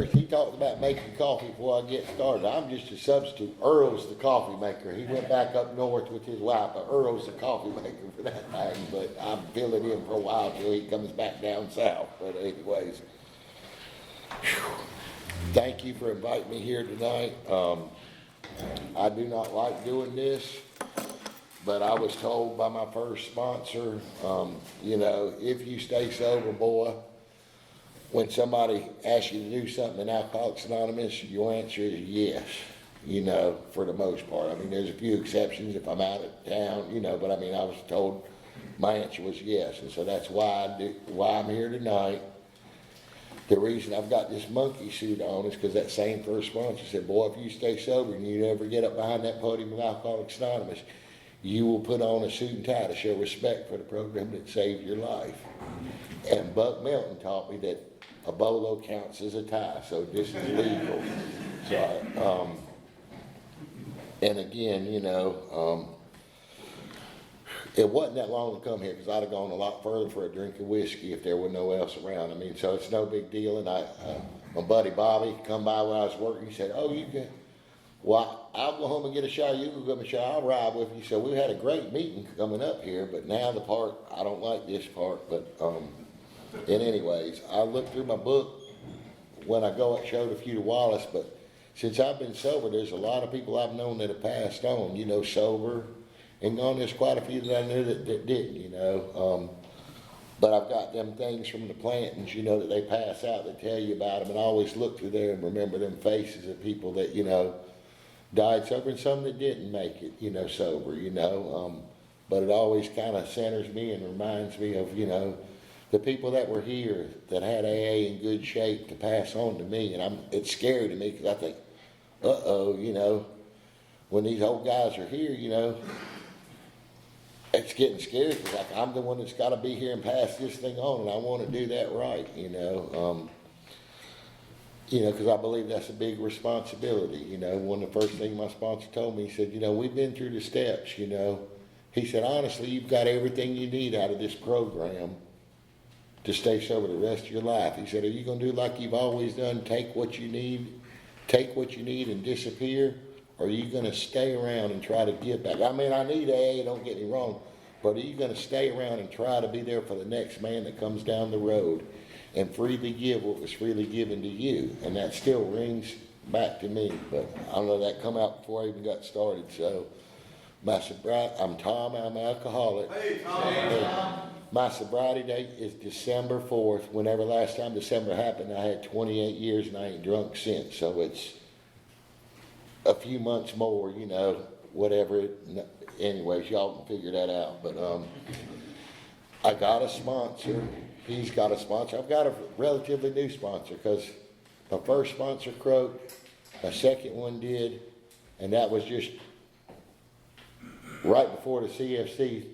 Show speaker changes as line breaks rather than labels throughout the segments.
church, he talked about making coffee before I get started. I'm just a substitute. Earl's the coffee maker. He went back up north with his wife, but Earl's the coffee maker for that thing. But I'm filling in for a while till he comes back down south. But anyways, thank you for inviting me here tonight. I do not like doing this, but I was told by my first sponsor, if you stay sober, boy, when somebody asks you to do something in Alcoholics Anonymous, your answer is yes, for the most part. I mean, there's a few exceptions if I'm out of town, but I mean, I was told my answer was yes. And so that's why I'm here tonight. The reason I've got this monkey suit on is because that same first sponsor said, boy, if you stay sober and you never get up behind that podium of Alcoholics Anonymous, you will put on a suit and tie to show respect for the program that saved your life. And Buck Melton taught me that a bolo counts as a tie, so this is legal. So, and again, it wasn't that long to come here because I'd have gone a lot further for a drink of whiskey if there were no one else around. I mean, so it's no big deal. And my buddy Bobby come by when I was working. He said, "Oh, you can. Well, I'll go home and get a shower. You can go get a shower. I'll ride with you." So we had a great meeting coming up here. But now the part I don't like this part. But and anyways, I looked through my book when I go. It showed a few to Wallace, but since I've been sober, there's a lot of people I've known that have passed on. Sober. And gone, there's quite a few that I knew that didn't, but I've got them things from the plantings, that they pass out that tell you about them, and I always look through there and remember them faces of people that, died sober and some that didn't make it, sober, but it always kind of centers me and reminds me of, the people that were here that had AA in good shape to pass on to me, and it's scary to me because I think, when these old guys are here, it's getting scary because I'm the one that's got to be here and pass this thing on, and I want to do that right, because I believe that's a big responsibility. One of the first things my sponsor told me, he said, we've been through the steps, He said, honestly, you've got everything you need out of this program to stay sober the rest of your life. He said, are you going to do like you've always done, take what you need and disappear? Or are you going to stay around and try to give back? I mean, I need AA, don't get me wrong, but are you going to stay around and try to be there for the next man that comes down the road and freely give what was freely given to you? And that still rings back to me, but I don't know, that come out before I even got started. So my sobriety, I'm Tom, I'm an alcoholic.
Hey, Tom.
My sobriety date is December 4th. Whenever last time December happened, I had 28 years and I ain't drunk since, so it's a few months more, whatever. Anyways, y'all can figure that out. But I got a sponsor. He's got a sponsor. I've got a relatively new sponsor because my first sponsor croaked, my second one did, and that was just right before the CFC.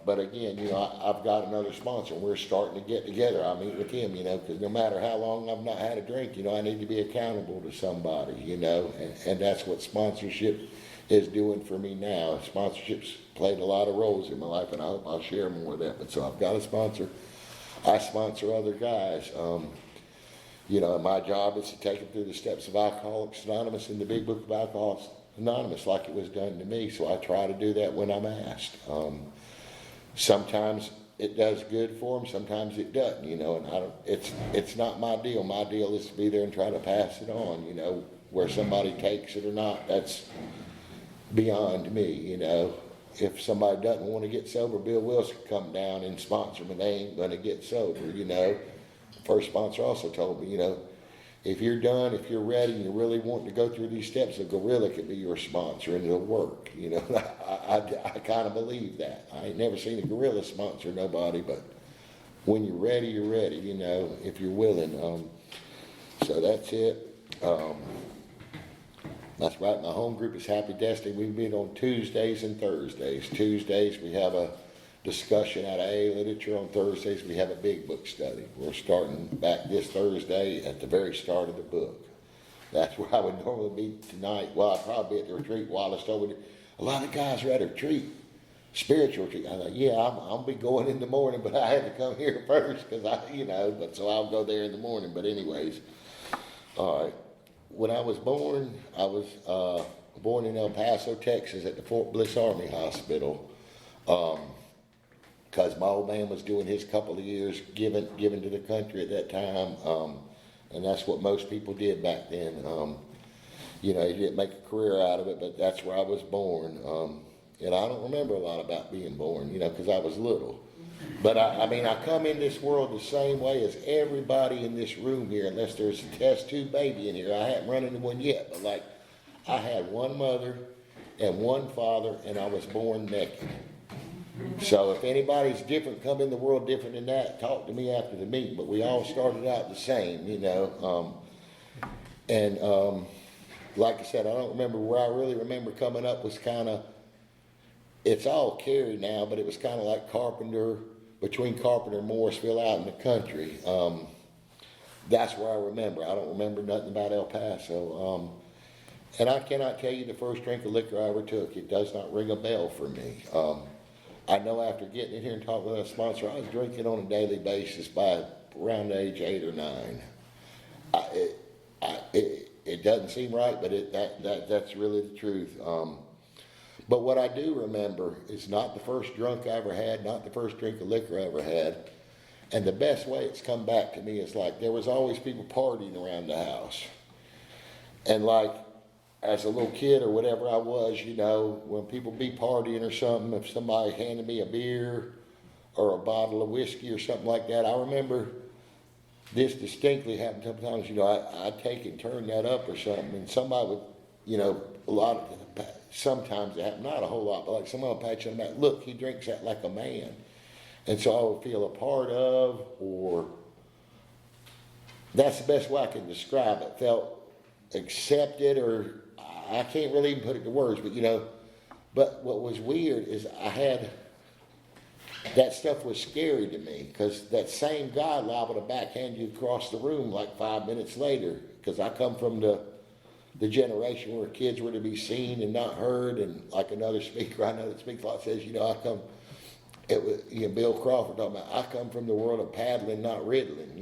But again, I've got another sponsor. We're starting to get together. I meet with him, because no matter how long I've not had a drink, I need to be accountable to somebody, and that's what sponsorship is doing for me now. Sponsorship's played a lot of roles in my life, and I hope I'll share more of that. But so I've got a sponsor. I sponsor other guys. And my job is to take them through the steps of Alcoholics Anonymous in the Big Book of Alcoholics Anonymous, like it was done to me. So I try to do that when I'm asked. Sometimes it does good for them, sometimes it doesn't, and it's not my deal. My deal is to be there and try to pass it on, where somebody takes it or not, that's beyond me, If somebody doesn't want to get sober, Bill Wilson come down and sponsor them, and they ain't going to get sober, First sponsor also told me, if you're done, if you're ready, and you really want to go through these steps, a gorilla could be your sponsor and it'll work. I kind of believe that. I ain't never seen a gorilla sponsor nobody, but when you're ready, if you're willing. So that's it. That's right. My home group is Happy Destiny. We meet on Tuesdays and Thursdays. Tuesdays we have a discussion out of AA literature. On Thursdays we have a big book study. We're starting back this Thursday at the very start of the book. That's where I would normally be tonight. Well, I'd probably be at the retreat. Wallace told me a lot of guys are at a retreat. spiritual treat. I thought, yeah, I'll be going in the morning, but I had to come here first because but so I'll go there in the morning. But anyways, all right. When I was born, I was born in El Paso, Texas, at the Fort Bliss Army Hospital. Because my old man was doing his couple of years giving to the country at that time, and that's what most people did back then. He didn't make a career out of it, but that's where I was born. And I don't remember a lot about being born, because I was little. But I come in this world the same way as everybody in this room here, unless there's a test tube baby in here. I haven't run into one yet, but I had one mother and one father, and I was born naked. So if anybody's different, come in the world different than that, talk to me after the meeting. But we all started out the same, like I said, I don't remember where I really remember coming up was kind of, it's all Cary now, but it was kind of like between Carpenter and Morrisville out in the country. That's where I remember. I don't remember nothing about El Paso. And I cannot tell you the first drink of liquor I ever took. It does not ring a bell for me. I know after getting in here and talking with a sponsor, I was drinking on a daily basis by around age 8 or 9. It doesn't seem right, but that's really the truth. But what I do remember is not the first drunk I ever had, not the first drink of liquor I ever had. And the best way it's come back to me is there was always people partying around the house. And as a little kid or whatever I was, when people be partying or something, if somebody handed me a beer or a bottle of whiskey or something like that, I remember this distinctly happened sometimes. I'd take and turn that up or something, and somebody would, sometimes it happened, not a whole lot, but somebody would pat you on the back, look, he drinks that like a man. And so I would feel a part of, or that's the best way I can describe it, felt accepted, or I can't really even put it to words, but what was weird is that stuff was scary to me, because that same guy liable to backhand you across the room 5 minutes later, because I come from the generation where kids were to be seen and not heard, and like another speaker I know that speaks a lot says, it was, Bill Crawford talking about, I come from the world of paddling, not riddling,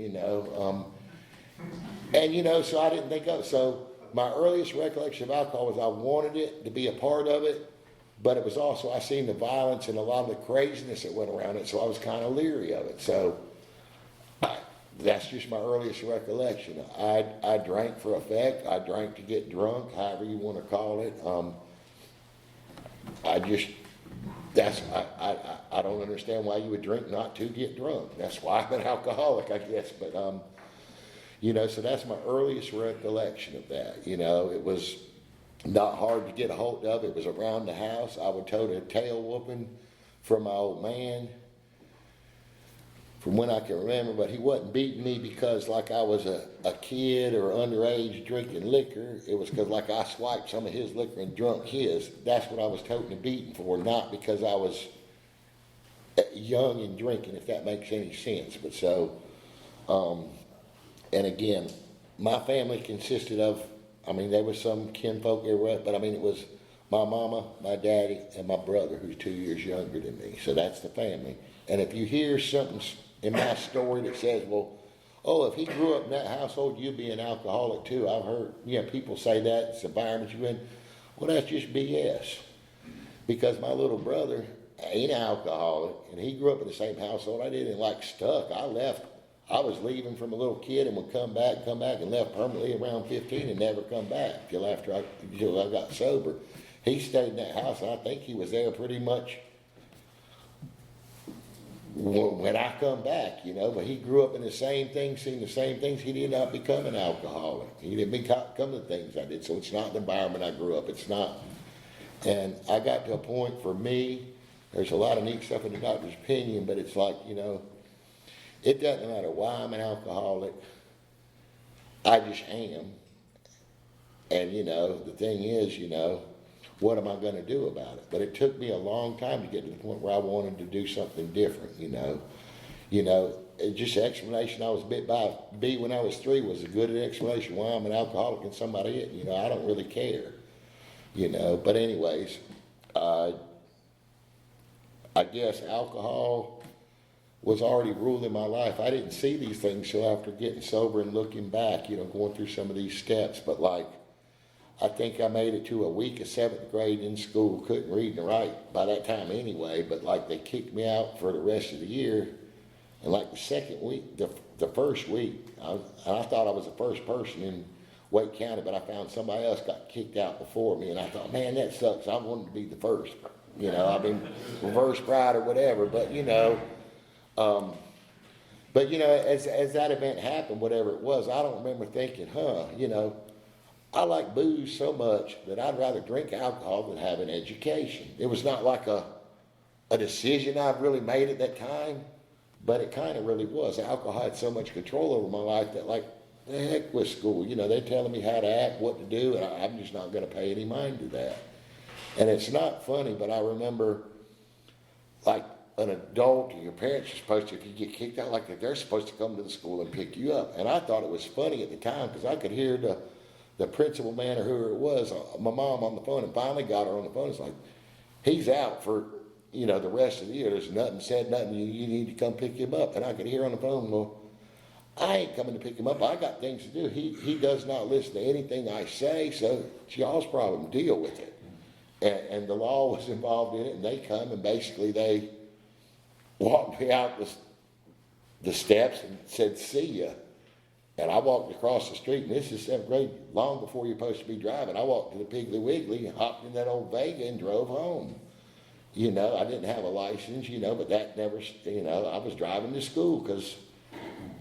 and so I didn't think of it. So my earliest recollection of alcohol was I wanted it to be a part of it, but it was also, I seen the violence and a lot of the craziness that went around it, so I was kind of leery of it. So that's just my earliest recollection. I drank for effect. I drank to get drunk, however you want to call it. I don't understand why you would drink not to get drunk. That's why I'm an alcoholic, I guess. But so that's my earliest recollection of that. It was not hard to get a hold of. It was around the house. I would tote a tail whooping from my old man from when I can remember, but he wasn't beating me because I was a kid or underage drinking liquor. It was because I swiped some of his liquor and drunk his. That's what I was toting and beating for, not because I was young and drinking, if that makes any sense. But so, and again, my family consisted of, there was some kinfolk there, but it was my mama, my daddy, and my brother, who's 2 years younger than me. So that's the family. And if you hear something in my story that says, if he grew up in that household, you'd be an alcoholic too. I've heard, people say that, it's the environment you're in. Well, that's just BS. Because my little brother ain't an alcoholic, and he grew up in the same household I did, and stuck. I was leaving from a little kid and would come back, and left permanently around 15 and never come back till I got sober. He stayed in that house, and I think he was there pretty much when I come back, but he grew up in the same things, seen the same things. He did not become an alcoholic. He didn't become the things I did. So it's not the environment I grew up. It's not. And I got to a point for me, there's a lot of neat stuff in the doctor's opinion, but it's it doesn't matter why I'm an alcoholic. I just am. And, the thing is, what am I going to do about it? But it took me a long time to get to the point where I wanted to do something different, Just the explanation I was bit by B when I was 3 was a good explanation why I'm an alcoholic and somebody else. I don't really care, But anyways, I guess alcohol was already ruling my life. I didn't see these things till after getting sober and looking back, going through some of these steps. But like, I think I made it to a week of 7th grade in school, couldn't read and write by that time anyway, but like they kicked me out for the rest of the year. And like the second week, the first week, I thought I was the first person in Wake County, but I found somebody else got kicked out before me, and I thought, man, that sucks. I wanted to be the first, I mean, reverse pride or whatever, but as that event happened, whatever it was, I don't remember thinking, I like booze so much that I'd rather drink alcohol than have an education. It was not like a decision I've really made at that time, but it kind of really was. Alcohol had so much control over my life that, like, the heck with school. They're telling me how to act, what to do, and I'm just not going to pay any mind to that. And it's not funny, but I remember, like, an adult or your parents are supposed to, if you get kicked out, like, they're supposed to come to the school and pick you up. And I thought it was funny at the time because I could hear the principal man or whoever it was, my mom on the phone, and finally got her on the phone. It's like, he's out for, the rest of the year. There's nothing said, nothing. You need to come pick him up. And I could hear on the phone, well, I ain't coming to pick him up. I got things to do. He does not listen to anything I say, so it's y'all's problem. Deal with it. And the law was involved in it, and they come, and basically they walked me out the steps and said, see ya. And I walked across the street, and this is 7th grade, long before you're supposed to be driving. I walked to the Piggly Wiggly, hopped in that old Vega, and drove home. I didn't have a license, but that never, I was driving to school because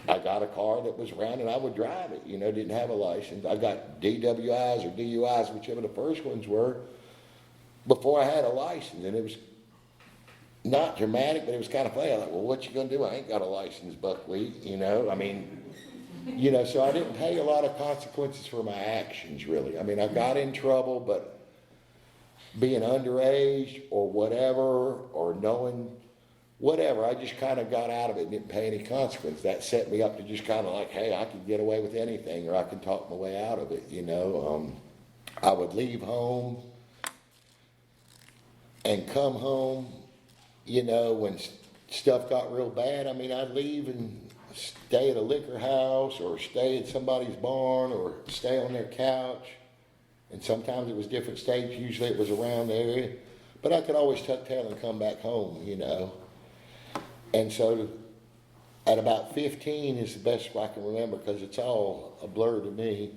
I got a car that was around and I would drive it, didn't have a license. I got DWIs or DUIs, whichever the first ones were, before I had a license. And it was not dramatic, but it was kind of funny. I thought, well, what you going to do? I ain't got a license, buckwheat, I mean, so I didn't pay a lot of consequences for my actions, really. I mean, I got in trouble, but being underage or whatever, or knowing whatever, I just kind of got out of it and didn't pay any consequence. That set me up to just kind of like, hey, I can get away with anything, or I can talk my way out of it, I would leave home and come home, when stuff got real bad. I mean, I'd leave and stay at a liquor house or stay at somebody's barn or stay on their couch. And sometimes it was different states. Usually it was around the area. But I could always tuck tail and come back home, And so at about 15 is the best I can remember because it's all a blur to me.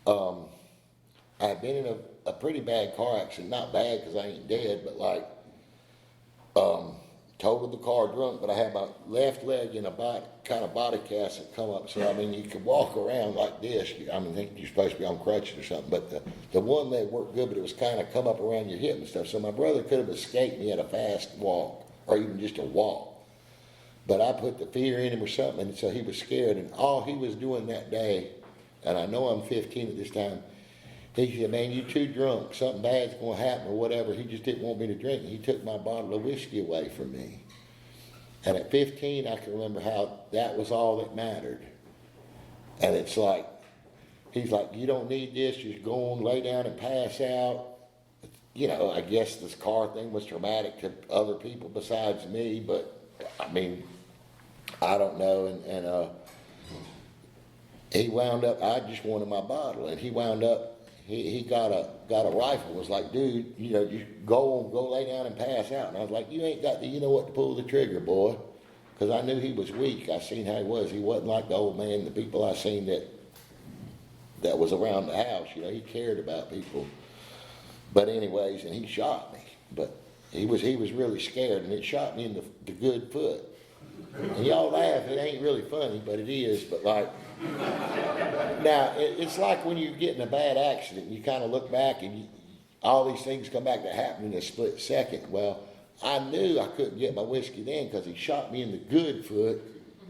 I had been in a pretty bad car accident. Not bad because I ain't dead, but like totaled the car drunk. But I had my left leg in a kind of body cast that come up. So, I mean, you could walk around like this. I think you're supposed to be on crutches or something. But the one leg worked good, but it was kind of come up around your hip and stuff. So my brother could have escaped me at a fast walk or even just a walk. But I put the fear in him or something, and so he was scared. And all he was doing that day, and I know I'm 15 at this time, he said, man, you too drunk. Something bad's going to happen or whatever. He just didn't want me to drink. He took my bottle of whiskey away from me. And at 15, I can remember how that was all that mattered. And it's like, he's like, you don't need this. Just go on, lay down and pass out. I guess this car thing was traumatic to other people besides me, but I mean, I don't know. And he wound up, I just wanted my bottle, and he wound up, he got a rifle. Was like, dude, just go lay down and pass out. And I was like, you ain't got what to pull the trigger, boy. Because I knew he was weak. I seen how he was. He wasn't like the old man, the people I seen that was around the house. He cared about people. But anyways, and he shot me. But he was really scared, and it shot me in the good foot. And y'all laugh, it ain't really funny, but it is. But like, now it's like when you get in a bad accident, you kind of look back and all these things come back that happened in a split second. Well, I knew I couldn't get my whiskey then because he shot me in the good foot,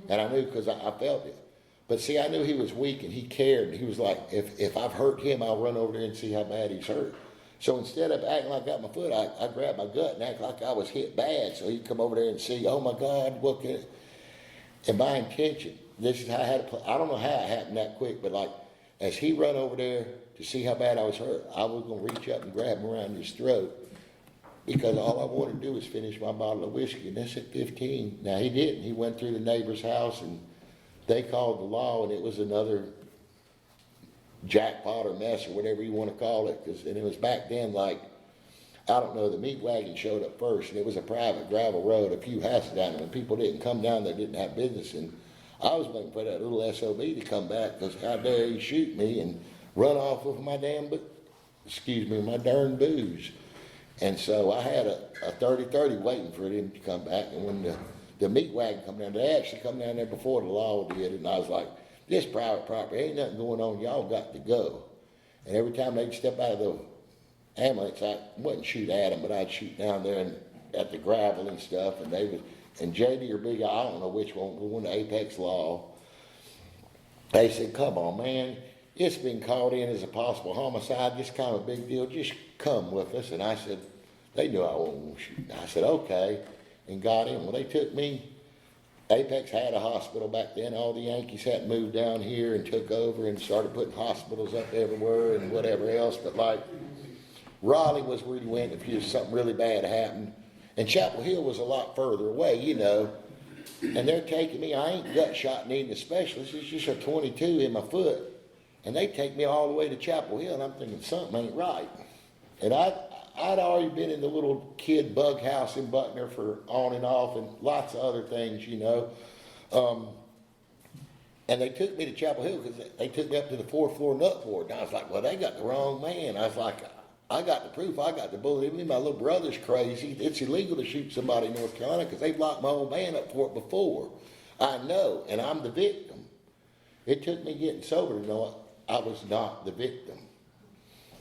and I knew because I felt it. But see, I knew he was weak and he cared. He was like, if I've hurt him, I'll run over there and see how bad he's hurt. So instead of acting like I got my foot, I grabbed my gut and act like I was hit bad. So he'd come over there and see, oh my God, what can it? And my intention, this is how I had to play. I don't know how it happened that quick, but like, as he run over there to see how bad I was hurt, I was going to reach up and grab him around his throat because all I wanted to do was finish my bottle of whiskey, and that's at 15. Now, he didn't. He went through the neighbor's house, and they called the law, and it was another jackpot or mess or whatever you want to call it. And it was back then, like, I don't know, the meat wagon showed up first, and it was a private gravel road, a few houses down there, and people didn't come down there, didn't have business. And I was waiting for that little SOB to come back, because how dare he shoot me and run off with my my darn booze. And so I had a 30-30 waiting for him to come back. And when the meat wagon come down, they actually come down there before the law did. And I was like, this private property, ain't nothing going on, y'all got to go. And every time they'd step out of the ambulance, I wouldn't shoot at them, but I'd shoot down there and at the gravel and stuff. And they would, and JD or Big I don't know which one, but when the Apex law, they said, come on, man. It's been called in as a possible homicide, this kind of a big deal, just come with us. And I said, they knew I wasn't going to shoot. I said, okay, and got in. Well, they took me. Apex had a hospital back then. All the Yankees had moved down here and took over and started putting hospitals up everywhere and whatever else. But like, Raleigh was where you went if something really bad happened. And Chapel Hill was a lot further away, you know. And they're taking me, I ain't gut shot needing a specialist, it's just a 22 in my foot. And they take me all the way to Chapel Hill, and I'm thinking something ain't right. And I'd already been in the little kid bug house in Buckner for on and off and lots of other things, you know. And they took me to Chapel Hill because they took me up to the 4th floor nut board. And I was like, well, they got the wrong man. I was like, I got the proof, I got the bullet. Even my little brother's crazy. It's illegal to shoot somebody in North Carolina because they've locked my old man up for it before. I know, and I'm the victim. It took me getting sober to know I was not the victim.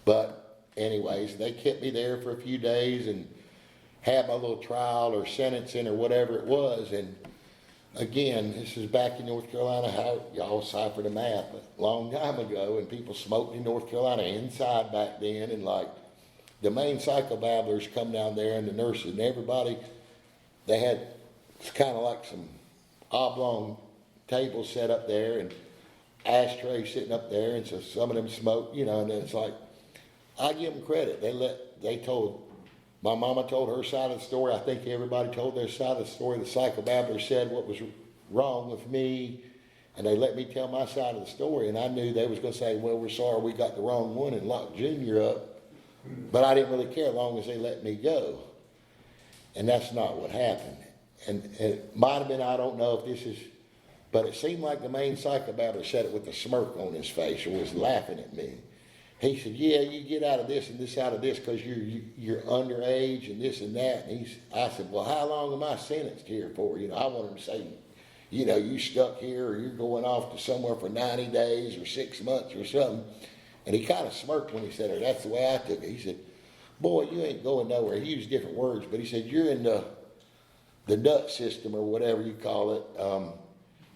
But anyways, they kept me there for a few days and had my little trial or sentencing or whatever it was. And again, this is back in North Carolina, how y'all ciphered a map a long time ago, and people smoked in North Carolina inside back then. And like the main psychobabblers come down there, and the nurses and everybody, they had, it's kind of like some oblong tables set up there and ashtray sitting up there, and so some of them smoked, you know. And then it's like, I give them credit. My mama told her side of the story. I think everybody told their side of the story. The psychobabbler said what was wrong with me, and they let me tell my side of the story. And I knew they was going to say, well, we're sorry we got the wrong one and locked Junior up. But I didn't really care as long as they let me go. And that's not what happened. And it might have been, I don't know if this is, but it seemed like the main psychobabbler said it with a smirk on his face or was laughing at me. He said, yeah, you get out of this and this out of this because you're underage and this and that. And I said, well, how long am I sentenced here for? You know, I want him to say, you know, you stuck here or you're going off to somewhere for 90 days or 6 months or something. And he kind of smirked when he said it. That's the way I took it. He said, boy, you ain't going nowhere. He used different words, but he said, you're in the nut system or whatever you call it.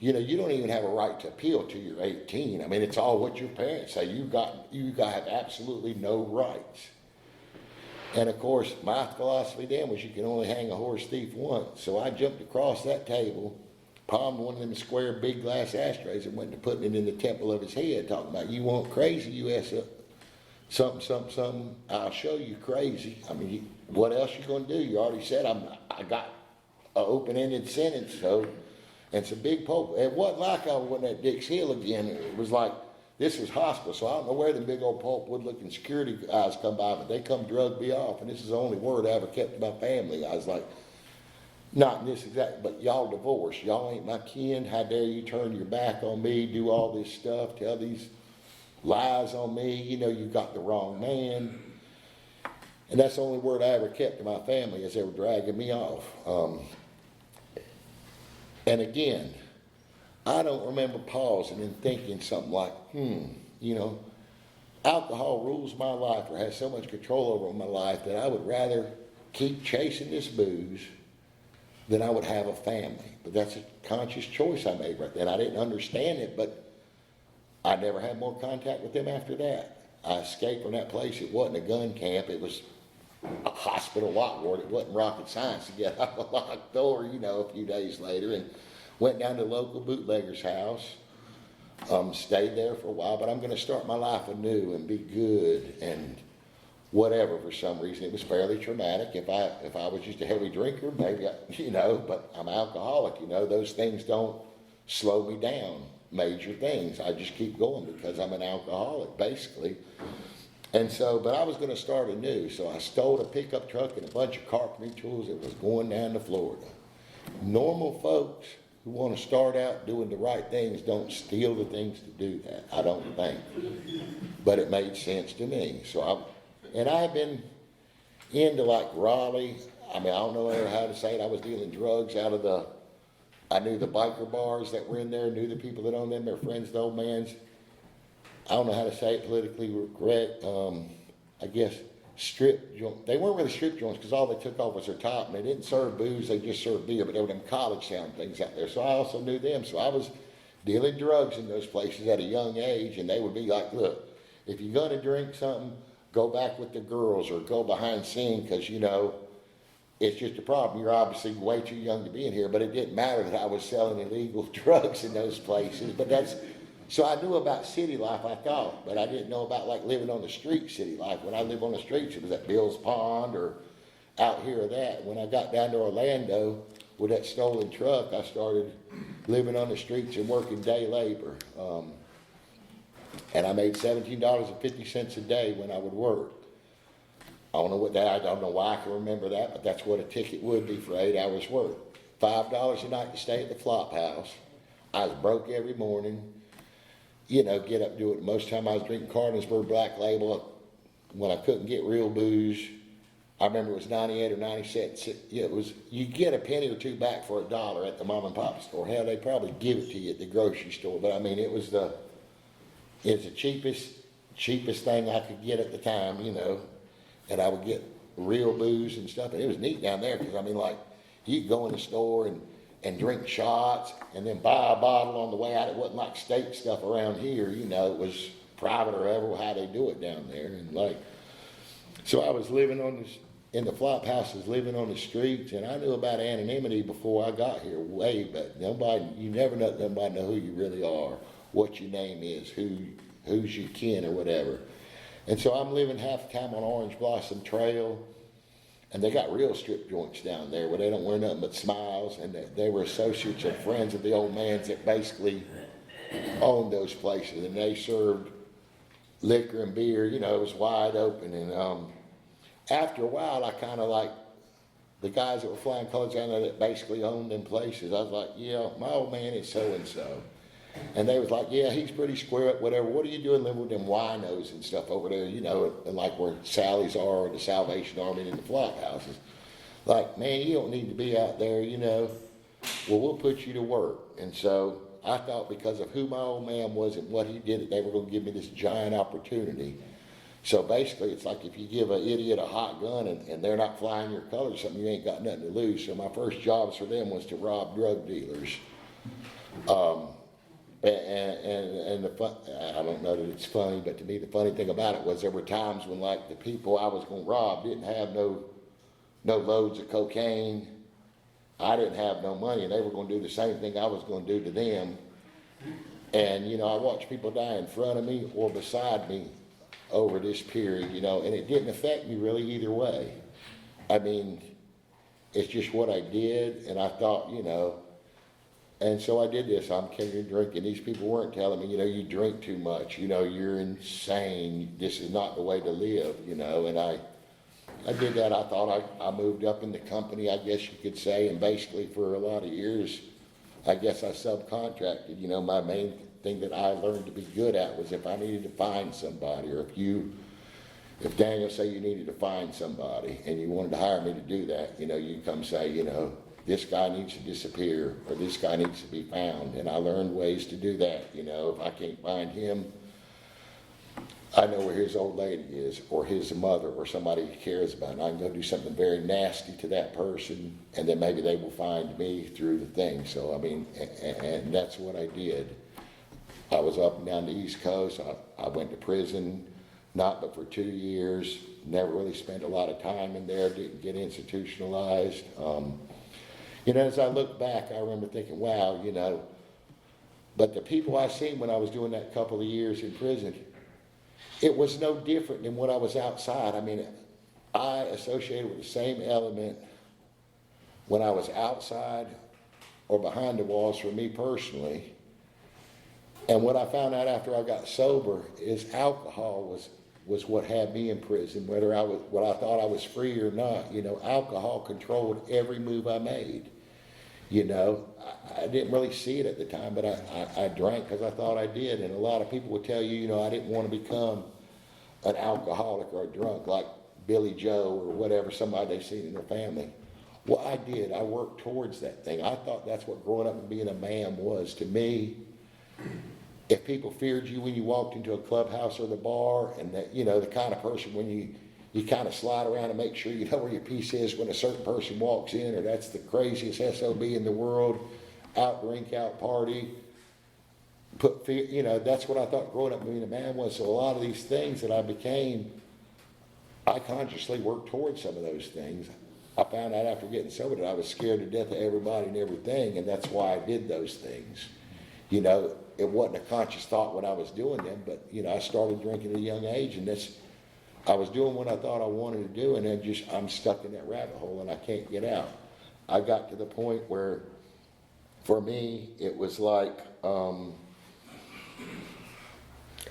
You know, you don't even have a right to appeal till you're 18. I mean, it's all what your parents say. You have absolutely no rights. And of course, my philosophy then was you can only hang a horse thief once. So I jumped across that table, palmed one of them square big glass ashtrays and went to putting it in the temple of his head, talking about, you want crazy, you ass up. Something, I'll show you crazy. I mean, what else you going to do? You already said I got an open-ended sentence, so. And it's a big pulp. It wasn't like I went at Dix Hill again. It was like, this was hospital, so I don't know where the big old pulpwood-looking security guys come by, but they come drug me off, and this is the only word I ever kept to my family. I was like, not in this exact, but y'all divorced. Y'all ain't my kin. How dare you turn your back on me, do all this stuff, tell these lies on me. You know you got the wrong man. And that's the only word I ever kept to my family as they were dragging me off. And again, I don't remember pausing and thinking something like, you know, alcohol rules my life or has so much control over my life that I would rather keep chasing this booze than I would have a family. But that's a conscious choice I made right then. I didn't understand it, but I never had more contact with them after that. I escaped from that place. It wasn't a gun camp. It was a hospital lock ward. It wasn't rocket science to get out of a locked door, you know, a few days later, and went down to the local bootlegger's house, stayed there for a while, but I'm going to start my life anew and be good and whatever, for some reason. It was fairly traumatic. If I was just a heavy drinker, maybe, but I'm alcoholic, those things don't slow me down, major things. I just keep going because I'm an alcoholic, basically. And so, but I was going to start anew, so I stole a pickup truck and a bunch of carpentry tools that was going down to Florida. Normal folks who want to start out doing the right things don't steal the things to do that, I don't think. But it made sense to me. I've been into like Raleigh. I don't know how to say it. I was dealing drugs I knew the biker bars that were in there, knew the people that owned them, their friends, the old man's. I don't know how to say it politically correct. I guess strip joints. They weren't really strip joints because all they took off was their top, and they didn't serve booze, they just served beer, but there were them college town things out there. So I also knew them. So I was dealing drugs in those places at a young age, and they would be like, look, if you're going to drink something, go back with the girls or go behind scene because, it's just a problem. You're obviously way too young to be in here, but it didn't matter that I was selling illegal drugs in those places. So I knew about city life, I thought, but I didn't know about like living on the street city life. When I lived on the streets, it was at Bill's Pond or out here or that. When I got down to Orlando with that stolen truck, I started living on the streets and working day labor. And I made $17.50 a day when I would work. I don't know why I can remember that, but that's what a ticket would be for 8 hours work. $5 a night to stay at the flop house. I was broke every morning. Get up, do it. Most of the time I was drinking Cardinalsburg Black Label when I couldn't get real booze. I remember it was 98 or 90 cents. You get a penny or two back for $1 at the mom and pop store. Hell, they probably give it to you at the grocery store. But it was the cheapest thing I could get at the time, and I would get real booze and stuff. And it was neat down there because, you could go in the store and drink shots and then buy a bottle on the way out. It wasn't like state stuff around here, it was private or ever how they do it down there. And so I was living in the flop houses, living on the streets, and I knew about anonymity before I got here, way back. You never know who you really are, what your name is, who's your kin or whatever. And so I'm living half the time on Orange Blossom Trail, and they got real strip joints down there where they don't wear nothing but smiles, and they were associates or friends of the old mans that basically owned those places, and they served liquor and beer, it was wide open. And after a while, I kind of like the guys that were flying colors down there that basically owned them places. I was like, yeah, my old man is so-and-so. And they was like, yeah, he's pretty square up, whatever. What are you doing living with them winos and stuff over there, and like where Sally's are or the Salvation Army and the flop houses. Like, man, you don't need to be out there, Well, we'll put you to work. And so I thought because of who my old man was and what he did, that they were going to give me this giant opportunity. So basically, it's like if you give an idiot a hot gun and they're not flying your colors or something, you ain't got nothing to lose. So my first jobs for them was to rob drug dealers. And the fun, I don't know that it's funny, but to me the funny thing about it was there were times when like the people I was going to rob didn't have no loads of cocaine. I didn't have no money, and they were going to do the same thing I was going to do to them. And I watched people die in front of me or beside me over this period, and it didn't affect me really either way. It's just what I did, and I thought, and so I did this. I'm carrying drinking. These people weren't telling me, you drink too much. You're insane. This is not the way to live, And I did that. I thought I moved up in the company, I guess you could say. And basically for a lot of years, I guess I subcontracted. My main thing that I learned to be good at was if I needed to find somebody, or if Daniel said you needed to find somebody and you wanted to hire me to do that, you come say, this guy needs to disappear or this guy needs to be found. And I learned ways to do that. If I can't find him, I know where his old lady is or his mother or somebody he cares about. And I can go do something very nasty to that person, and then maybe they will find me through the thing. So, and that's what I did. I was up and down the East Coast. I went to prison, not but for 2 years. Never really spent a lot of time in there, didn't get institutionalized. As I look back, I remember thinking, wow, but the people I seen when I was doing that couple of years in prison, it was no different than when I was outside. I mean, I associated with the same element when I was outside or behind the walls for me personally. And what I found out after I got sober is alcohol was what had me in prison, whether I thought I was free or not. You know, alcohol controlled every move I made. You know, I didn't really see it at the time, but I drank because I thought I did. And a lot of people would tell you, you know, I didn't want to become an alcoholic or a drunk like Billy Joe or whatever, somebody they've seen in their family. Well, I did. I worked towards that thing. I thought that's what growing up and being a man was to me. If people feared you when you walked into a clubhouse or the bar, and that, you know, the kind of person when you kind of slide around and make sure you know where your piece is when a certain person walks in, or that's the craziest SOB in the world, out drink, out party, put fear, you know, that's what I thought growing up being a man was. So a lot of these things that I became, I consciously worked towards some of those things. I found out after getting sober that I was scared to death of everybody and everything, and that's why I did those things. You know, it wasn't a conscious thought when I was doing them, but, you know, I started drinking at a young age, and I was doing what I thought I wanted to do, and then I'm stuck in that rabbit hole, and I can't get out. I got to the point where, for me, it was like, I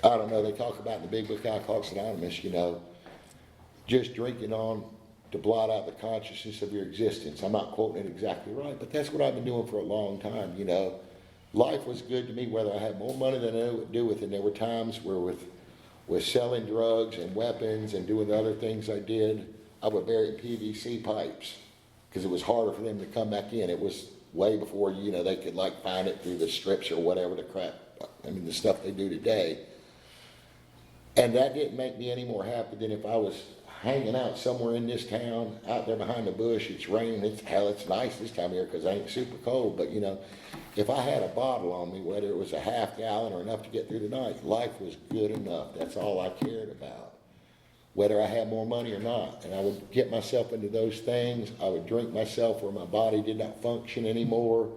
don't know, they talk about in the big book Alcoholics Anonymous, you know, just drinking on to blot out the consciousness of your existence. I'm not quoting it exactly right, but that's what I've been doing for a long time, you know. Life was good to me, whether I had more money than I knew what to do with it. And there were times where with selling drugs and weapons and doing the other things I did, I would bury PVC pipes because it was harder for them to come back in. It was way before, you know, they could like find it through the strips or whatever the crap, I mean, the stuff they do today. And that didn't make me any more happy than if I was hanging out somewhere in this town, out there behind the bush. It's raining. It's nice this time of year because it ain't super cold. But, you know, if I had a bottle on me, whether it was a half gallon or enough to get through the night, life was good enough. That's all I cared about, whether I had more money or not. And I would get myself into those things. I would drink myself where my body did not function anymore.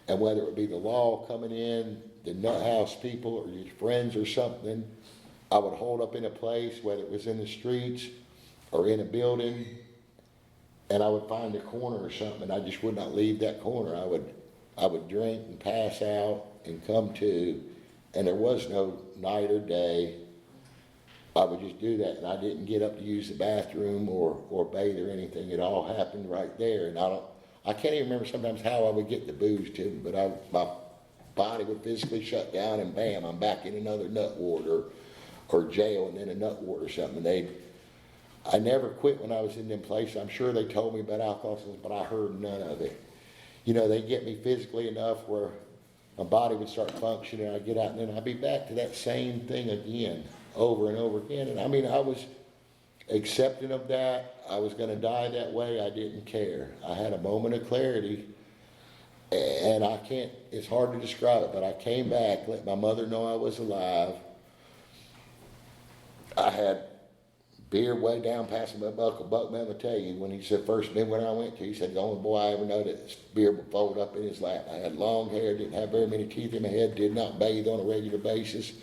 And whether it would be the law coming in, the nut house people, or your friends or something, I would hold up in a place, whether it was in the streets or in a building, and I would find a corner or something, and I just would not leave that corner. I would drink and pass out and come to, and there was no night or day. I would just do that, and I didn't get up to use the bathroom or bathe or anything. It all happened right there, and I can't even remember sometimes how I would get the booze to me, but my body would physically shut down, and bam, I'm back in another nut ward or jail, and then a nut ward or something. I never quit when I was in them places. I'm sure they told me about alcoholism, but I heard none of it. You know, they get me physically enough where my body would start functioning. I'd get out, and then I'd be back to that same thing again, over and over again. And I mean, I was accepting of that. I was going to die that way. I didn't care. I had a moment of clarity, and it's hard to describe it, but I came back, let my mother know I was alive. I had beer way down past my buckle. Buckman will tell you, when he said first midwinter I went to, he said the only boy I ever know that beer would fold up in his lap. I had long hair, didn't have very many teeth in my head, did not bathe on a regular basis,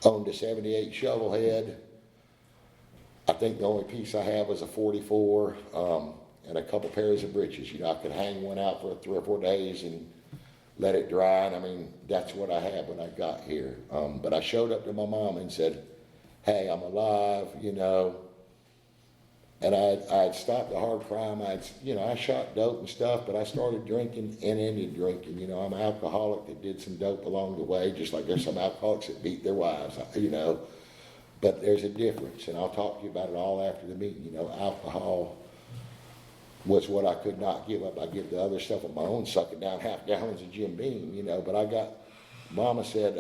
owned a 78 shovel head. I think the only piece I had was a 44 and a couple pairs of breeches. You know, I could hang one out for 3 or 4 days and let it dry. And I mean, that's what I had when I got here. But I showed up to my mom and said, hey, I'm alive, you know. And I'd stopped a hard crime. I shot dope and stuff, but I started drinking and ended drinking. You know, I'm an alcoholic that did some dope along the way, just like there's some alcoholics that beat their wives, you know. But there's a difference, and I'll talk to you about it all after the meeting. You know, alcohol was what I could not give up. I give the other stuff of my own, sucking down half gallons of Jim Beam, you know. But Mama said,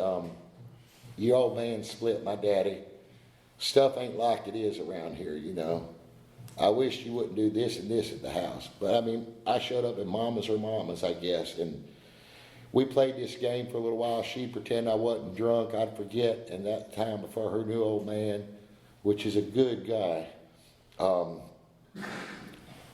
your old man split my daddy. Stuff ain't like it is around here, you know. I wish you wouldn't do this and this at the house. But I mean, I showed up at Mama's or Mama's, I guess, and we played this game for a little while. She'd pretend I wasn't drunk. I'd forget, and that time before her new old man, which is a good guy,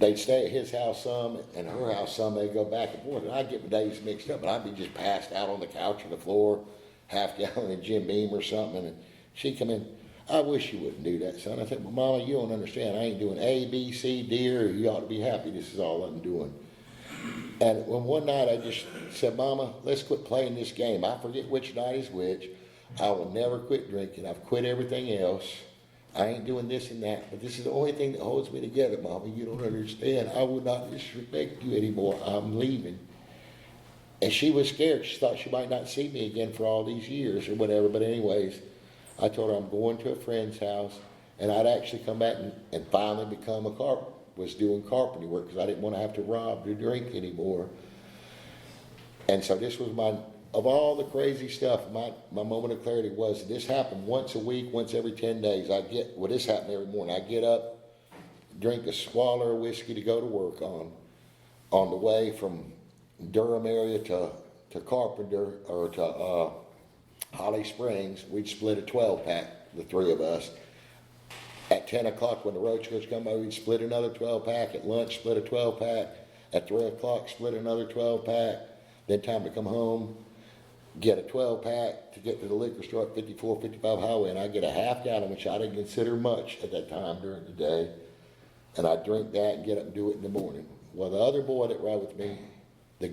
they'd stay at his house some and her house some. They'd go back and forth, and I'd get my days mixed up, and I'd be just passed out on the couch or the floor, half gallon of Jim Beam or something, and she'd come in. I wish you wouldn't do that, son. I said, well, Mama, you don't understand. I ain't doing A, B, C, D, or you ought to be happy this is all I'm doing. And when one night I just said, Mama, let's quit playing this game. I forget which night is which. I will never quit drinking. I've quit everything else. I ain't doing this and that, but this is the only thing that holds me together, Mama. You don't understand. I will not disrespect you anymore. I'm leaving. And she was scared. She thought she might not see me again for all these years or whatever. But anyways, I told her I'm going to a friend's house, and I'd actually come back and finally become a carpenter. Was doing carpentry work because I didn't want to have to rob or drink anymore. And so this was of all the crazy stuff, my moment of clarity was this happened once a week, once every 10 days. This happened every morning. I get up, drink a swallow of whiskey to go to work on the way from Durham area to Carpenter or to Holly Springs. We'd split a 12-pack, the three of us. At 10 o'clock when the road coach come by, we'd split another 12-pack. At lunch, split a 12-pack. At 3 o'clock, split another 12-pack. Then time to come home, get a 12-pack to get to the liquor store at 54, 55 highway, and I get a half gallon, which I didn't consider much at that time during the day. And I'd drink that and get up and do it in the morning. Well, the other boy that rode with me, the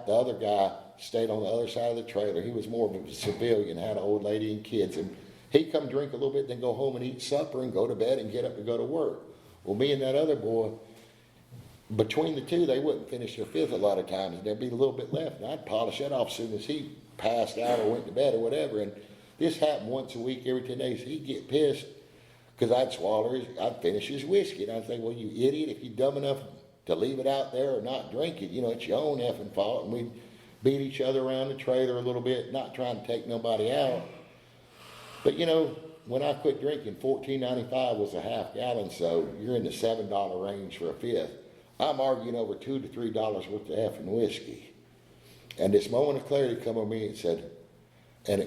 other guy stayed on the other side of the trailer. He was more of a civilian, had an old lady and kids, and he'd come drink a little bit, then go home and eat supper and go to bed and get up to go to work. Well, me and that other boy, between the two, they wouldn't finish their fifth a lot of times. There'd be a little bit left, and I'd polish that off as soon as he passed out or went to bed or whatever. And this happened once a week, every 10 days. He'd get pissed because I'd finish his whiskey. And I'd say, well, you idiot, if you're dumb enough to leave it out there or not drink it, it's your own effing fault. And we'd beat each other around the trailer a little bit, not trying to take nobody out. But when I quit drinking, $14.95 was a half gallon, so you're in the $7 range for a fifth. I'm arguing over $2 to $3 worth of effing whiskey. And this moment of clarity come on me and said,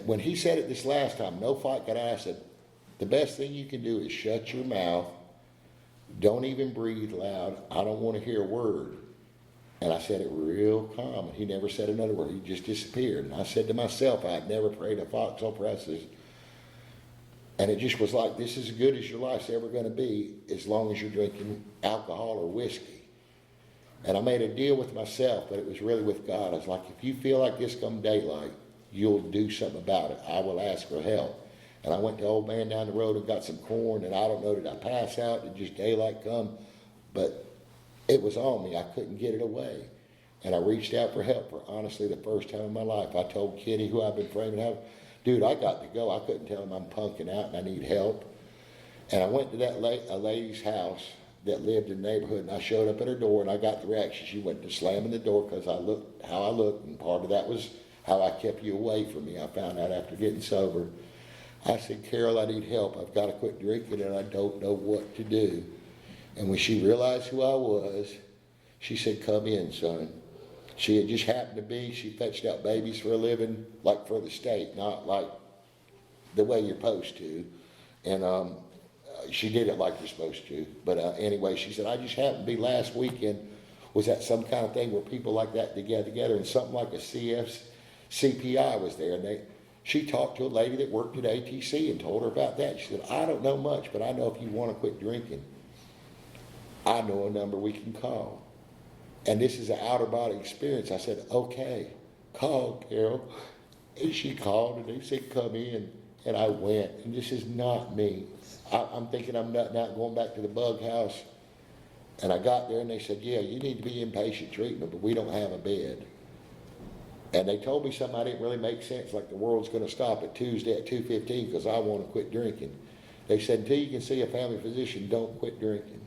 when he said it this last time, no fight got out, I said, the best thing you can do is shut your mouth, don't even breathe loud, I don't want to hear a word. And I said it real calm, and he never said another word, he just disappeared. And I said to myself, I'd never prayed a foxhole presses. And it just was like, this is as good as your life's ever going to be as long as you're drinking alcohol or whiskey. And I made a deal with myself, but it was really with God. I was like, if you feel like this come daylight, you'll do something about it. I will ask for help. And I went to old man down the road and got some corn, and I don't know, did I pass out? Did just daylight come? But it was on me. I couldn't get it away. And I reached out for help for honestly the first time in my life. I told Kitty, who I've been framing out, dude, I got to go. I couldn't tell him I'm punking out and I need help. And I went to a lady's house that lived in the neighborhood, and I showed up at her door, and I got the reaction. She went to slamming the door because I looked how I looked, and part of that was how I kept you away from me. I found out after getting sober. I said, Carol, I need help. I've got to quit drinking, and I don't know what to do. And when she realized who I was, she said, come in, son. She had just happened to be, she fetched out babies for a living, like for the state, not like the way you're supposed to. And she did it like you're supposed to. But anyway, she said, I just happened to be last weekend, was at some kind of thing where people like that get together, and something like a CPI was there. And she talked to a lady that worked at ATC and told her about that. She said, I don't know much, but I know if you want to quit drinking, I know a number we can call. And this is an outer body experience. I said, okay, call, Carol. And she called, and they said, come in. And I went. And this is not me. I'm thinking I'm not going back to the bug house. And I got there, and they said, yeah, you need to be inpatient treatment, but we don't have a bed. And they told me something I didn't really make sense, like the world's going to stop at Tuesday at 2:15 because I want to quit drinking. They said, until you can see a family physician, don't quit drinking.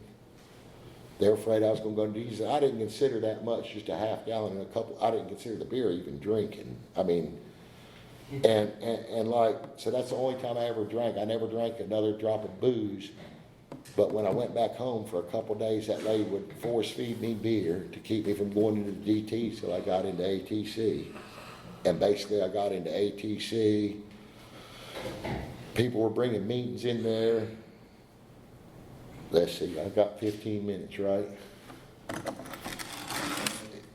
They're afraid I was going to go to Jesus. I didn't consider that much, just a half gallon and a couple. I didn't consider the beer even drinking. I mean, and like, so that's the only time I ever drank. I never drank another drop of booze. But when I went back home for a couple of days, that lady would force feed me beer to keep me from going into the DT, so I got into ATC. And basically I got into ATC. People were bringing meetings in there. Let's see, I got 15 minutes, right?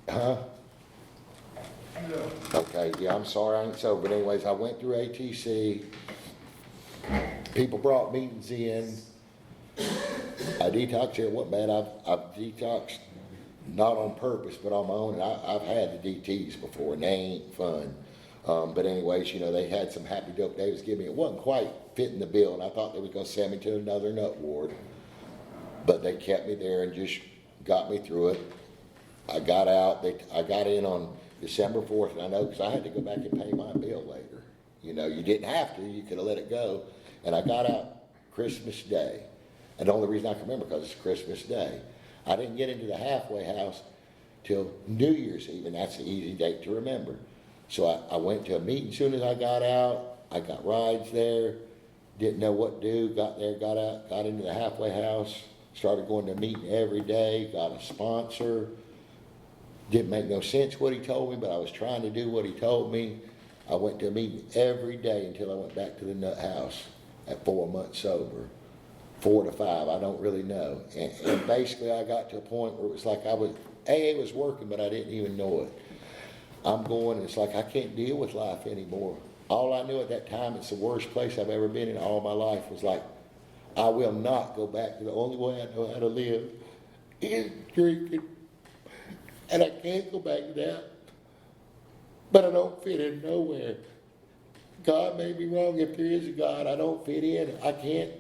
Huh? Okay, yeah, I'm sorry I ain't sober. But anyways, I went through ATC. people brought meetings in. I detoxed here, it wasn't bad. I've detoxed not on purpose, but on my own. And I've had the DTs before, and they ain't fun. But anyways, they had some happy dope they was giving me. It wasn't quite fitting the bill, and I thought they was gonna send me to another nut ward. But they kept me there and just got me through it. I got out. I got in on December 4th, and I know because I had to go back and pay my bill later. You didn't have to. You could have let it go. And I got out Christmas Day. And the only reason I can remember because it's Christmas Day. I didn't get into the halfway house till New Year's Eve, and that's an easy date to remember. So I went to a meeting as soon as I got out. I got rides there. Didn't know what to do. Got there, got out, got into the halfway house. Started going to a meeting every day. Got a sponsor. Didn't make no sense what he told me, but I was trying to do what he told me. I went to a meeting every day until I went back to the nut house at 4 months sober. 4 to 5, I don't really know. And basically I got to a point where it was like AA was working, but I didn't even know it. I'm going, and it's like I can't deal with life anymore. All I knew at that time, it's the worst place I've ever been in all my life, was like, I will not go back to the only way I know how to live is drinking. And I can't go back to that. But I don't fit in nowhere. God may be wrong. If there is a God, I don't fit in. I can't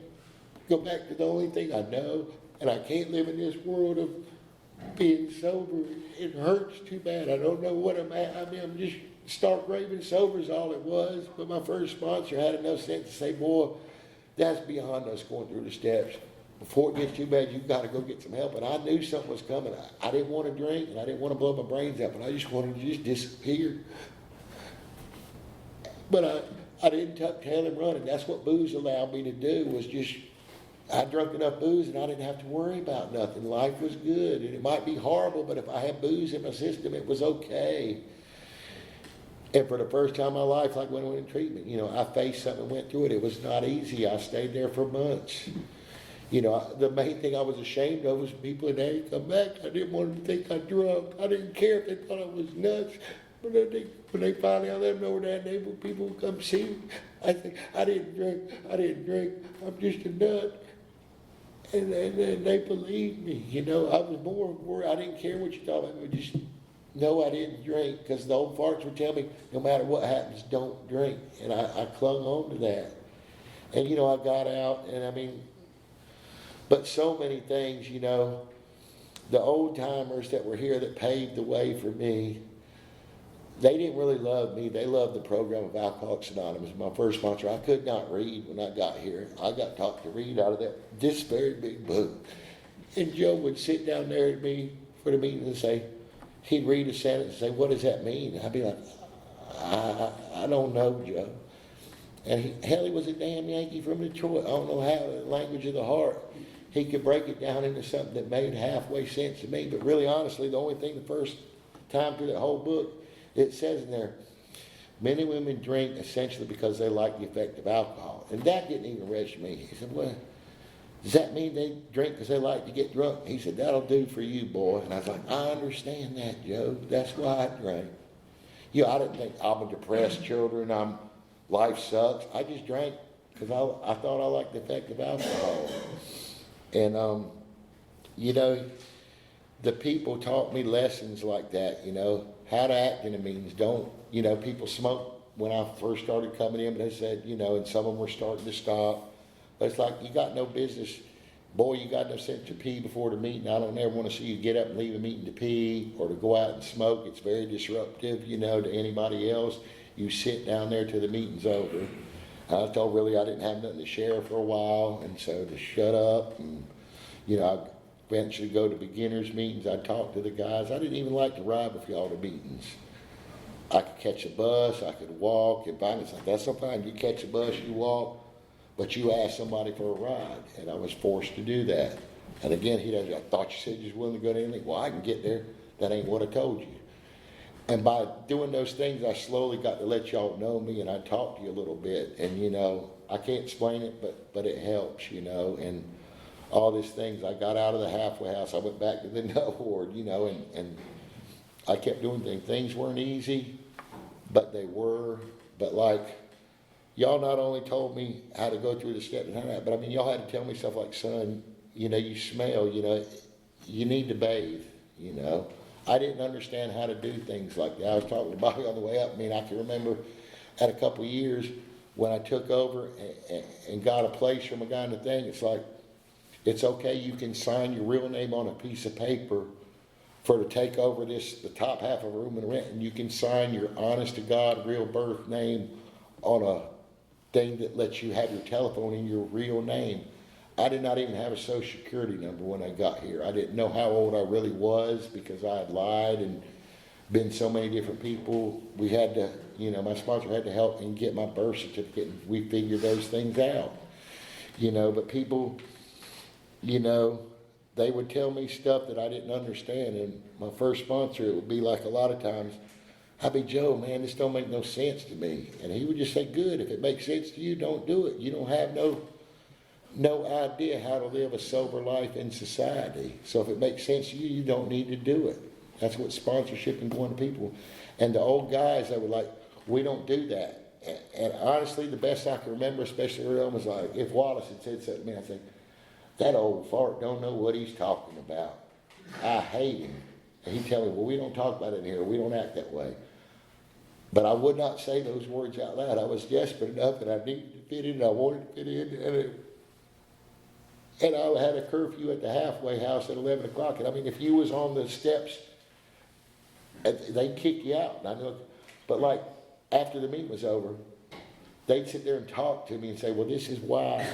go back to the only thing I know. And I can't live in this world of being sober. It hurts too bad. I don't know what I'm at. I mean, I'm just stark raving sober is all it was. But my first sponsor had enough sense to say, boy, that's beyond us going through the steps. Before it gets too bad, you've got to go get some help. And I knew something was coming. I didn't want to drink, and I didn't want to blow my brains out, but I just wanted to just disappear. But I didn't tuck tail and run, and that's what booze allowed me to do, was just, I drank enough booze and I didn't have to worry about nothing. Life was good, and it might be horrible, but if I had booze in my system, it was okay. And for the first time in my life, like when I went in treatment, I faced something and went through it. It was not easy. I stayed there for months. The main thing I was ashamed of was people in there come back. I didn't want them to think I drunk. I didn't care if they thought I was nuts. But when they finally, I let them know that neighborhood people would come see me. I said, I didn't drink. I'm just a nut. And they believed me. I was more worried. I didn't care what you thought. I would just know I didn't drink, because the old farts would tell me, no matter what happens, don't drink. And I clung on to that. And, I got out, and but so many things, the old timers that were here that paved the way for me, they didn't really love me. They loved the program of Alcoholics Anonymous. My first sponsor, I could not read when I got here. I got taught to read out of this very big book. And Joe would sit down there at me for the meeting and say, he'd read a sentence and say, what does that mean? I'd be like, I don't know, Joe. And he was a damn Yankee from Detroit. I don't know how, the language of the heart. He could break it down into something that made halfway sense to me. But really, honestly, the only thing the first time through that whole book, it says in there, many women drink essentially because they like the effect of alcohol. And that didn't even register me. He said, well, does that mean they drink because they like to get drunk? He said, that'll do for you, boy. And I was like, I understand that, Joe. That's why I drank. I didn't think I'm a depressed children. Life sucks. I just drank because I thought I liked the effect of alcohol. And, the people taught me lessons like that, how to act in the meetings. Don't, people smoke when I first started coming in, but they said, and some of them were starting to stop. But it's like, you got no business. Boy, you got no sense to pee before the meeting. I don't ever want to see you get up and leave a meeting to pee or to go out and smoke. It's very disruptive, to anybody else. You sit down there till the meeting's over. I was told really I didn't have nothing to share for a while, and so to shut up. And, I eventually go to beginners meetings. I'd talk to the guys. I didn't even like to ride with y'all to meetings. I could catch a bus. I could walk. And finally, it's like, that's so fine. You catch a bus, you walk, but you ask somebody for a ride. And I was forced to do that. And again, I thought you said you was willing to go to anything. Well, I can get there. That ain't what I told you. And by doing those things, I slowly got to let y'all know me, and I talked to you a little bit. And, I can't explain it, but it helps, and all these things. I got out of the halfway house. I went back to the nut ward, and I kept doing things. Things weren't easy, but they were. But like, y'all not only told me how to go through the steps and how that, but I mean, y'all had to tell me stuff like, son, you know, you smell, you know, you need to bathe, you know. I didn't understand how to do things like that. I was talking to Bobby on the way up. I mean, I can remember at a couple of years when I took over and got a place from a guy in the thing, it's like, it's okay, you can sign your real name on a piece of paper for to take over the top half of a room and rent, and you can sign your honest to God real birth name on a thing that lets you have your telephone in your real name. I did not even have a social security number when I got here. I didn't know how old I really was because I had lied and been so many different people. We had to, you know, my sponsor had to help me get my birth certificate, and we figured those things out. You know, but people, you know, they would tell me stuff that I didn't understand, and my first sponsor, it would be like a lot of times, I'd be, Joe, man, this don't make no sense to me. And he would just say, good, if it makes sense to you, don't do it. You don't have no idea how to live a sober life in society. So if it makes sense to you, you don't need to do it. That's what sponsorship and going to people. And the old guys, they were like, we don't do that. And honestly, the best I can remember, especially early on, was like, if Wallace had said something to me, I'd say, that old fart don't know what he's talking about. I hate him. And he'd tell me, well, we don't talk about it in here. We don't act that way. But I would not say those words out loud. I was desperate enough that I needed to fit in, and I wanted to fit in. And I had a curfew at the halfway house at 11 o'clock. And I mean, if you was on the steps, they'd kick you out. And I know, but like, after the meeting was over, they'd sit there and talk to me and say, well, this is why.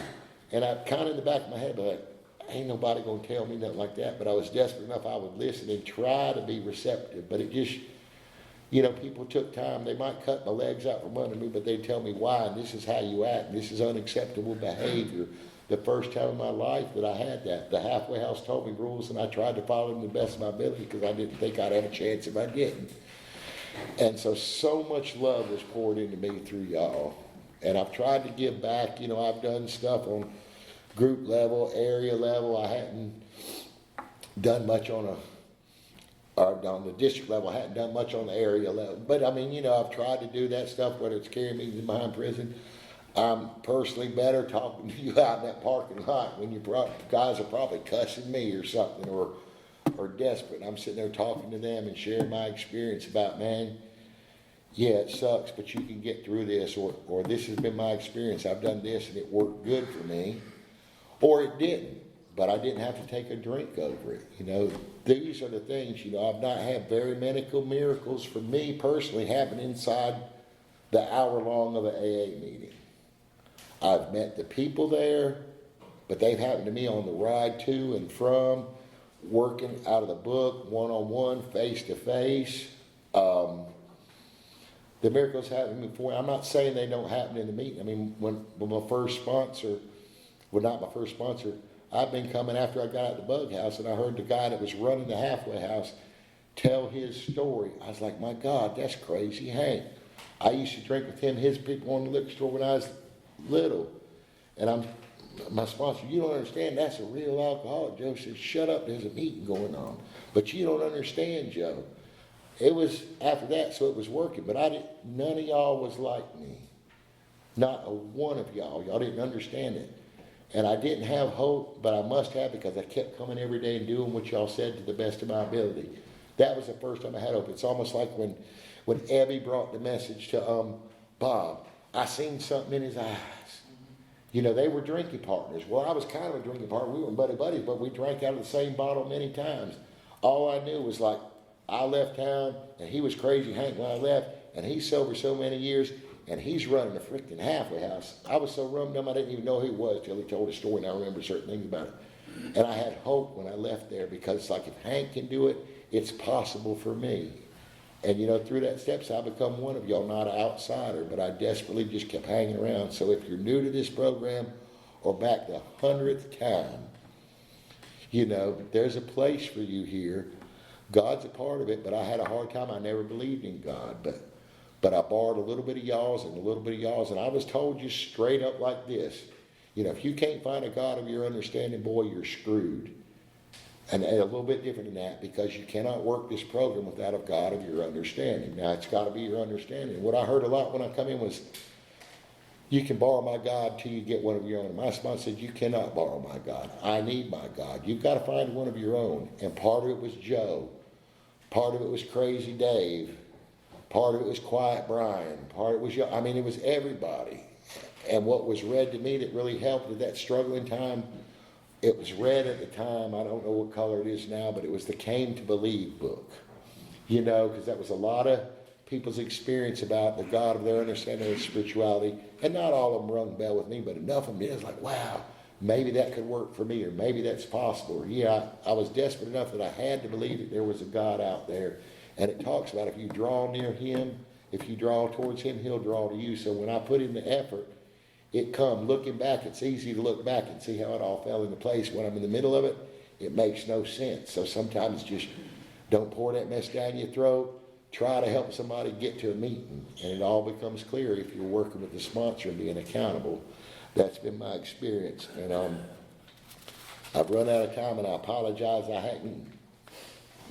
And I kind of in the back of my head, but ain't nobody going to tell me nothing like that. But I was desperate enough, I would listen and try to be receptive. But it just, you know, people took time. They might cut my legs out from under me, but they'd tell me why, and this is how you act, and this is unacceptable behavior. The first time in my life that I had that, the halfway house told me rules, and I tried to follow them to the best of my ability because I didn't think I'd have a chance if I didn't. And so much love was poured into me through y'all. And I've tried to give back. You know, I've done stuff on group level, area level. I hadn't done much on the district level. I hadn't done much on the area level. But I mean, you know, I've tried to do that stuff, whether it's carrying me behind prison. I'm personally better talking to you out in that parking lot when you guys are probably cussing me or something, or desperate. I'm sitting there talking to them and sharing my experience about, man, yeah, it sucks, but you can get through this, or this has been my experience. I've done this and it worked good for me, or it didn't, but I didn't have to take a drink over it. You know, these are the things, you know, I've not had very many miracles for me personally happen inside the hour long of an AA meeting. I've met the people there, but they've happened to me on the ride to and from, working out of the book, one-on-one, face-to-face. The miracles happened before. I'm not saying they don't happen in the meeting. I mean, when my first sponsor, well, not my first sponsor, I've been coming after I got out of the bug house, and I heard the guy that was running the halfway house tell his story. I was like, my God, that's crazy. Hank, I used to drink with him, his people in the liquor store when I was little. And my sponsor, you don't understand, that's a real alcoholic. Joe said, shut up, there's a meeting going on. But you don't understand, Joe. It was after that, so it was working. But none of y'all was like me. Not a one of y'all. Y'all didn't understand it. And I didn't have hope, but I must have, because I kept coming every day and doing what y'all said to the best of my ability. That was the first time I had hope. It's almost like when Ebby brought the message to Bob, I seen something in his eyes. You know, they were drinking partners. Well, I was kind of a drinking partner. We were buddies, but we drank out of the same bottle many times. All I knew was, like, I left town, and he was crazy Hank when I left, and he's sober so many years, and he's running a freaking halfway house. I was so rum dumb I didn't even know who he was till he told a story, and I remember certain things about it. And I had hope when I left there, because it's like, if Hank can do it, it's possible for me. And, you know, through that steps, I become one of y'all, not an outsider, but I desperately just kept hanging around. So if you're new to this program, or back the 100th time, you know, there's a place for you here. God's a part of it, but I had a hard time. I never believed in God, but I borrowed a little bit of y'all's and a little bit of y'all's, and I was told you straight up like this. You know, if you can't find a God of your understanding, boy, you're screwed. And a little bit different than that, because you cannot work this program without a God of your understanding. Now, it's got to be your understanding. What I heard a lot when I come in was, you can borrow my God till you get one of your own. My response said, you cannot borrow my God. I need my God. You've got to find one of your own. And part of it was Joe. Part of it was Crazy Dave. Part of it was Quiet Brian. Part of it was, it was everybody. And what was read to me that really helped at that struggling time, it was read at the time, I don't know what color it is now, but it was the Came to Believe book. Because that was a lot of people's experience about the God of their understanding of spirituality. And not all of them rung bell with me, but enough of them is like, wow, maybe that could work for me, or maybe that's possible. Or I was desperate enough that I had to believe that there was a God out there. And it talks about if you draw near him, if you draw towards him, he'll draw to you. So when I put in the effort, it come. Looking back, it's easy to look back and see how it all fell into place. When I'm in the middle of it, it makes no sense. So sometimes just don't pour that mess down your throat. Try to help somebody get to a meeting, and it all becomes clear if you're working with the sponsor and being accountable. That's been my experience. And I've run out of time, and I apologize. I hadn't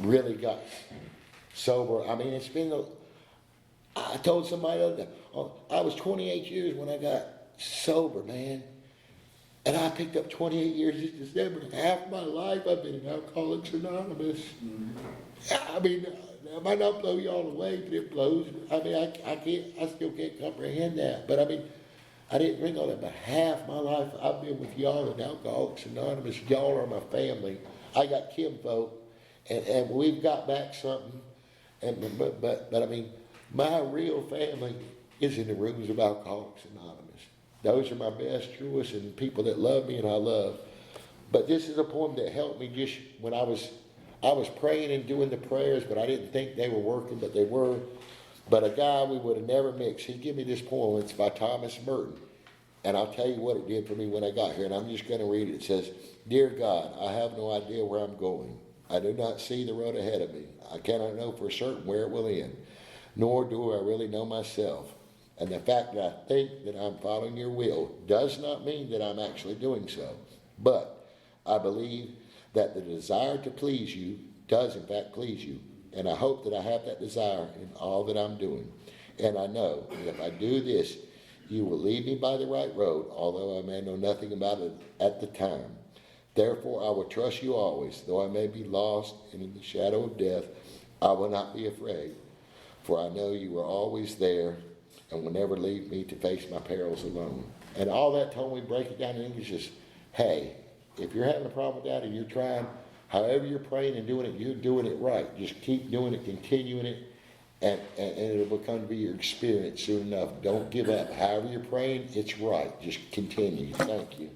really got sober. It's been I told somebody the other day, I was 28 years when I got sober, man. And I picked up 28 years this December. Half my life I've been in Alcoholics Anonymous. That might not blow y'all away, but it blows. I still can't comprehend that. But I didn't bring all that. But half my life I've been with y'all in Alcoholics Anonymous. Y'all are my family. I got kinfolk, and we've got back something. But my real family is in the rooms of Alcoholics Anonymous. Those are my best, truest, and people that love me and I love. But this is a poem that helped me just when I was praying and doing the prayers, but I didn't think they were working, but they were. But a guy we would have never mixed, he'd give me this poem. It's by Thomas Merton. And I'll tell you what it did for me when I got here, and I'm just going to read it. It says, Dear God, I have no idea where I'm going. I do not see the road ahead of me. I cannot know for certain where it will end, nor do I really know myself. And the fact that I think that I'm following your will does not mean that I'm actually doing so. But I believe that the desire to please you does in fact please you. And I hope that I have that desire in all that I'm doing. And I know that if I do this, you will lead me by the right road, although I may know nothing about it at the time. Therefore, I will trust you always, though I may be lost and in the shadow of death. I will not be afraid, for I know you are always there and will never leave me to face my perils alone. And all that told me, break it down in English, is, hey, if you're having a problem with that and you're trying, however you're praying and doing it, you're doing it right. Just keep doing it, continuing it, and it'll become to be your experience soon enough. Don't give up. However you're praying, it's right. Just continue. Thank you.